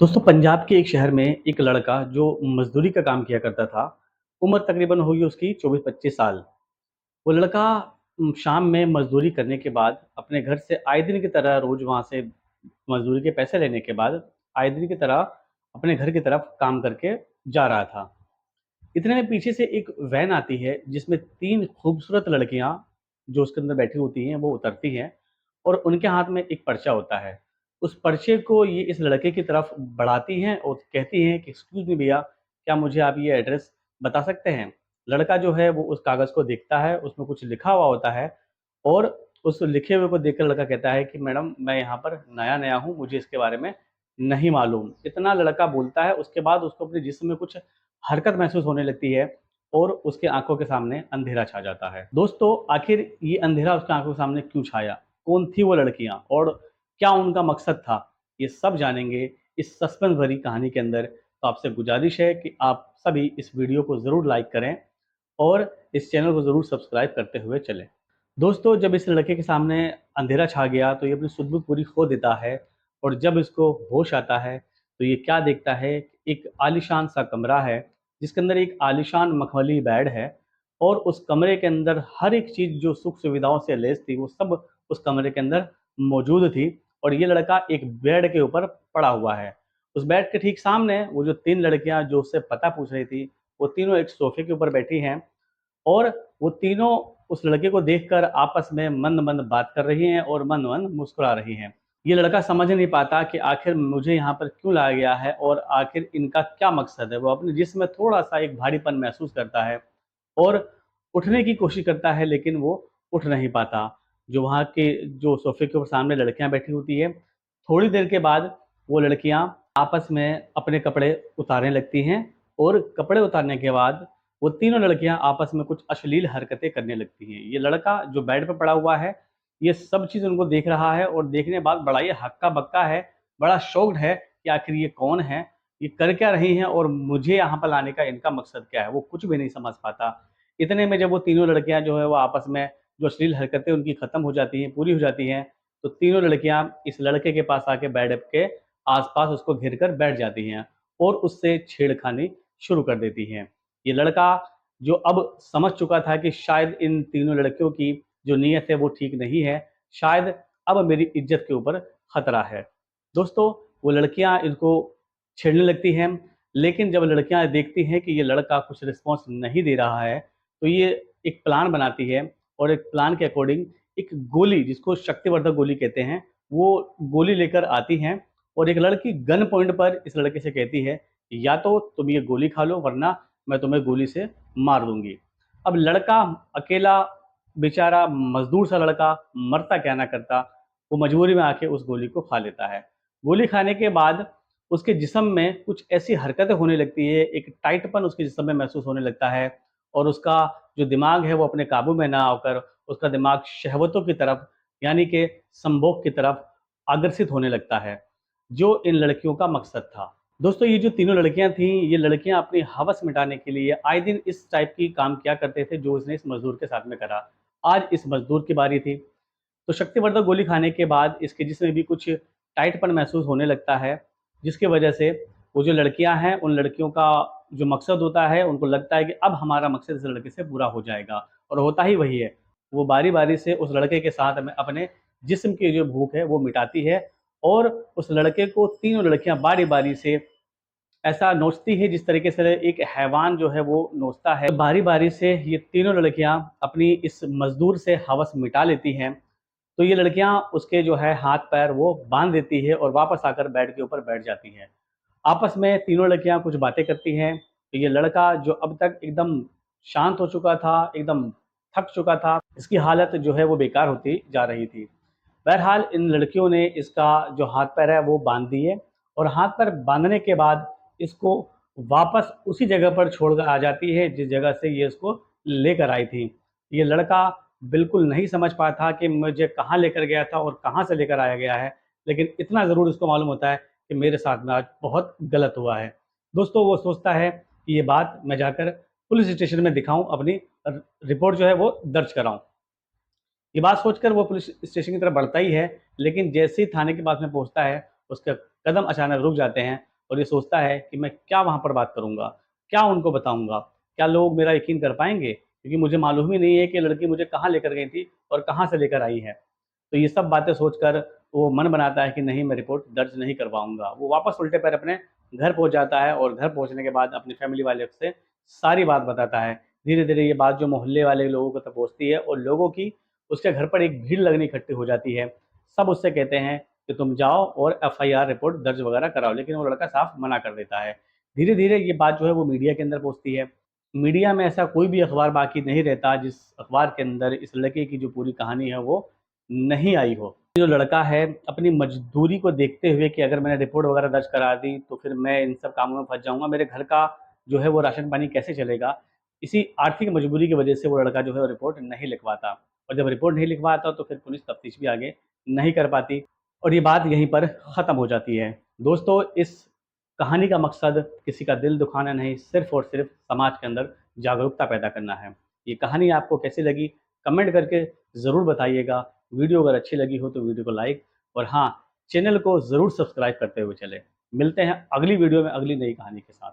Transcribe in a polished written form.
दोस्तों पंजाब के एक शहर में एक लड़का जो मजदूरी का काम किया करता था। उम्र तकरीबन होगी उसकी 24-25 साल। वो लड़का शाम में मजदूरी करने के बाद अपने घर से आए दिन की तरह रोज वहाँ से मजदूरी के पैसे लेने के बाद आए दिन की तरह अपने घर की तरफ काम करके जा रहा था। इतने में पीछे से एक वैन आती है जिसमें 3 खूबसूरत लड़कियाँ जो उसके अंदर बैठी होती हैं वो उतरती हैं और उनके हाथ में एक पर्चा होता है। उस पर्चे को ये इस लड़के की तरफ बढ़ाती हैं और कहती हैं कि एक्सक्यूज़ मी भैया, क्या मुझे आप ये एड्रेस बता सकते हैं? लड़का जो है वो उस कागज़ को देखता है, उसमें कुछ लिखा हुआ होता है और उस लिखे हुए को देखकर लड़का कहता है कि मैडम मैं यहाँ पर नया-नया हूँ, मुझे इसके बारे में नहीं मालूम। इतना लड़का बोलता है, उसके बाद उसको अपने जिस्म में कुछ हरकत महसूस होने लगती है और उसके आँखों के सामने अंधेरा छा जाता है। दोस्तों, आखिर ये अंधेरा उसकी आँखों के सामने क्यों छाया? कौन थी वो लड़कियाँ और क्या उनका मकसद था? ये सब जानेंगे इस सस्पेंस भरी कहानी के अंदर। तो आपसे गुजारिश है कि आप सभी इस वीडियो को ज़रूर लाइक करें और इस चैनल को ज़रूर सब्सक्राइब करते हुए चलें। दोस्तों, जब इस लड़के के सामने अंधेरा छा गया तो ये अपनी सुध-बुध पूरी खो देता है और जब इसको होश आता है तो ये क्या देखता है, एक आलीशान सा कमरा है जिसके अंदर एक आलीशान मखमली बेड है और उस कमरे के अंदर हर एक चीज़ जो सुख-सुविधाओं से लैस थी वो सब उस कमरे के अंदर मौजूद थी और ये लड़का एक बेड के ऊपर पड़ा हुआ है। उस बेड के ठीक सामने वो जो 3 लड़कियाँ जो उससे पता पूछ रही थी, वो तीनों एक सोफ़े के ऊपर बैठी हैं और वो तीनों उस लड़के को देखकर आपस में मंद-मंद बात कर रही हैं और मंद-मंद मुस्कुरा रही हैं। ये लड़का समझ नहीं पाता कि आखिर मुझे यहाँ पर क्यों लाया गया है और आखिर इनका क्या मकसद है। वो अपने जिस्म में थोड़ा-सा एक भारीपन महसूस करता है और उठने की कोशिश करता है लेकिन वो उठ नहीं पाता। जो वहाँ के जो सोफ़े के ऊपर सामने लड़कियाँ बैठी होती हैं, थोड़ी देर के बाद वो लड़कियाँ आपस में अपने कपड़े उतारने लगती हैं और कपड़े उतारने के बाद वो तीनों लड़कियाँ आपस में कुछ अश्लील हरकतें करने लगती हैं। ये लड़का जो बेड पे पड़ा हुआ है, ये सब चीज़ उनको देख रहा है और देखने के बाद बड़ा ही हक्का-बक्का है, बड़ा शॉक्ड है कि आखिर ये कौन है? ये कर क्या रही हैं और मुझे यहाँ पर लाने का इनका मकसद क्या है? वो कुछ भी नहीं समझ पाता। इतने में जब वो तीनों लड़कियाँ जो है वो आपस में जो अश्लील हरकतें उनकी खत्म हो जाती हैं, पूरी हो जाती हैं, तो तीनों लड़कियाँ इस लड़के के पास आके बेड के आस-पास उसको घेर कर बैठ जाती हैं और उससे छेड़खानी शुरू कर देती हैं। ये लड़का जो अब समझ चुका था कि शायद इन तीनों लड़कियों की जो नीयत है वो ठीक नहीं है, शायद अब मेरी इज़्ज़त के ऊपर खतरा है। दोस्तों, वो लड़कियाँ इसको छेड़ने लगती हैं, लेकिन जब लड़कियाँ देखती हैं कि ये लड़का कुछ रिस्पॉन्स नहीं दे रहा है, तो ये एक प्लान बनाती है और एक प्लान के अकॉर्डिंग एक गोली जिसको शक्तिवर्धक गोली कहते हैं, वो गोली लेकर आती हैं और एक लड़की गन पॉइंट पर इस लड़के से कहती है, या तो तुम ये गोली खा लो वरना मैं तुम्हें गोली से मार दूँगी। अब लड़का अकेला बेचारा मज़दूर सा लड़का मरता क्या ना करता, वो मजबूरी में आके उस गोली को खा लेता है। गोली खाने के बाद उसके जिस्म में कुछ ऐसी हरकतें होने लगती है, एक टाइटपन उसके जिस्म में महसूस होने लगता है और उसका जो दिमाग है वो अपने काबू में ना होकर उसका दिमाग शहवतों की तरफ यानी कि संभोग की तरफ अग्रसित होने लगता है, जो इन लड़कियों का मकसद था। दोस्तों, ये जो तीनों लड़कियाँ थीं, ये लड़कियाँ अपनी हवस मिटाने के लिए आए दिन इस टाइप की काम किया करते थे जो उसने इस मज़दूर के साथ में करा। आज इस मज़दूर की बारी थी। तो शक्तिवर्धक गोली खाने के बाद इसके जिस्म में भी कुछ टाइटपन महसूस होने लगता है, जिसकी वजह से वो जो लड़कियाँ हैं, उन लड़कियों का जो मकसद होता है, उनको लगता है कि अब हमारा मकसद इस लड़के से पूरा हो जाएगा और होता ही वही है। वो बारी-बारी से उस लड़के के साथ में अपने जिस्म की जो भूख है, वो मिटाती है और उस लड़के को तीनों लड़कियाँ बारी-बारी से ऐसा नोचती है जिस तरीके से एक हैवान जो है वो नोचता है। बारी-बारी से ये तीनों लड़कियाँ अपनी इस मज़दूर से हवस मिटा लेती हैं। तो ये लड़कियाँ उसके जो है हाथ-पैर वो बाँध देती है और वापस आकर बेड के ऊपर बैठ जाती हैं। आपस में तीनों लड़कियाँ कुछ बातें करती हैं, तो ये लड़का जो अब तक एकदम शांत हो चुका था, एकदम थक चुका था, इसकी हालत जो है वो बेकार होती जा रही थी। बहरहाल इन लड़कियों ने इसका जो हाथ-पैर है वो बाँध दिए और हाथ-पैर बाँधने के बाद इसको वापस उसी जगह पर छोड़कर आ जाती है जिस जगह से ये इसको लेकर आई थी। ये लड़का बिल्कुल नहीं समझ पाया था कि मुझे कहाँ लेकर गया था और कहाँ से लेकर आया गया है, लेकिन इतना ज़रूर इसको मालूम होता है कि मेरे साथ में आज बहुत गलत हुआ है। दोस्तों, वो सोचता है कि ये बात मैं जाकर पुलिस स्टेशन में दिखाऊँ, अपनी रिपोर्ट जो है वो दर्ज कराऊँ। ये बात सोचकर वो पुलिस स्टेशन की तरफ बढ़ता ही है, लेकिन जैसे ही थाने के पास में पहुँचता है, उसके कदम अचानक रुक जाते हैं और ये सोचता है कि मैं क्या वहाँ पर बात करूँगा, क्या उनको बताऊँगा, क्या लोग मेरा यकीन कर पाएंगे, क्योंकि मुझे मालूम ही नहीं है कि लड़की मुझे कहाँ लेकर गई थी और कहाँ से लेकर आई है। तो ये सब बातें सोचकर वो मन बनाता है कि नहीं, मैं रिपोर्ट दर्ज नहीं करवाऊँगा। वो वापस उल्टे पैर अपने घर पहुँच जाता है और घर पहुँचने के बाद अपनी फैमिली वाले से सारी बात बताता है। धीरे-धीरे ये बात जो मोहल्ले वाले लोगों तक पहुँचती है और लोगों की उसके घर पर एक भीड़ लगनी इकट्ठी हो जाती है। सब उससे कहते हैं कि तुम जाओ और एफआईआर रिपोर्ट दर्ज वगैरह कराओ, लेकिन वो लड़का साफ मना कर देता है। धीरे-धीरे ये बात जो है वो मीडिया के अंदर पहुँचती है। मीडिया में ऐसा कोई भी अखबार बाकी नहीं रहता जिस अखबार के अंदर इस लड़के की जो पूरी कहानी है वो नहीं आई हो। जो लड़का है अपनी मजदूरी को देखते हुए कि अगर मैंने रिपोर्ट वगैरह दर्ज करा दी तो फिर मैं इन सब कामों में फँस जाऊँगा, मेरे घर का जो है वो राशन पानी कैसे चलेगा? इसी आर्थिक मजबूरी की वजह से वो लड़का जो है वो रिपोर्ट नहीं लिखवाता, और जब रिपोर्ट नहीं लिखवाता तो फिर पुलिस तफ्तीश भी आगे नहीं कर पाती और ये बात यहीं पर ख़त्म हो जाती है। दोस्तों, इस कहानी का मकसद किसी का दिल दुखाना नहीं, सिर्फ़ और सिर्फ़ समाज के अंदर जागरूकता पैदा करना है। ये कहानी आपको कैसी लगी? कमेंट करके ज़रूर बताइएगा। वीडियो अगर अच्छी लगी हो तो वीडियो को लाइक और हाँ, चैनल को ज़रूर सब्सक्राइब करते हुए चलें। मिलते हैं अगली वीडियो में अगली नई कहानी के साथ।